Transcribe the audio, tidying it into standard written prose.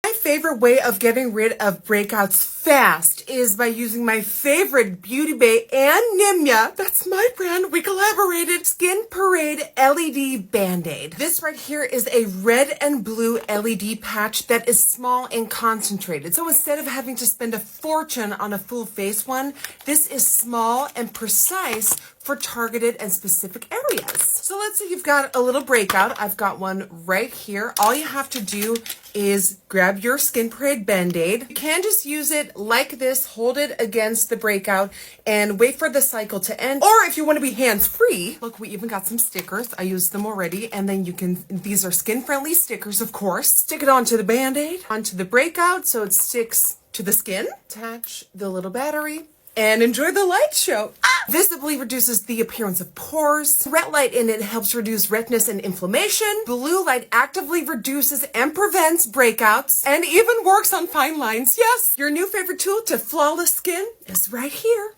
My favorite way of getting rid of breakouts fast is by using my favorite Beauty Bay and Nimya, that's my brand, we collaborated, Skin Parade LED Band-Aid. This right here is a red and blue LED patch that is small and concentrated. So instead of having to spend a fortune on a full face one, this is small and precise for targeted and specific areas. So let's say you've got a little breakout. I've got one right here. All you have to do is grab your Skin Parade Band-Aid. You can just use it like this, hold it against the breakout, and wait for the cycle to end. Or if you want to be hands-free, look, we even got some stickers. I used them already, and then you can, these are skin-friendly stickers, of course. Stick it onto the Band-Aid, onto the breakout, so it sticks to the skin. Attach the little battery, and enjoy the light show. Visibly reduces the appearance of pores. Red light in it helps reduce redness and inflammation. Blue light actively reduces and prevents breakouts and even works on fine lines. Yes, your new favorite tool to flawless skin is right here.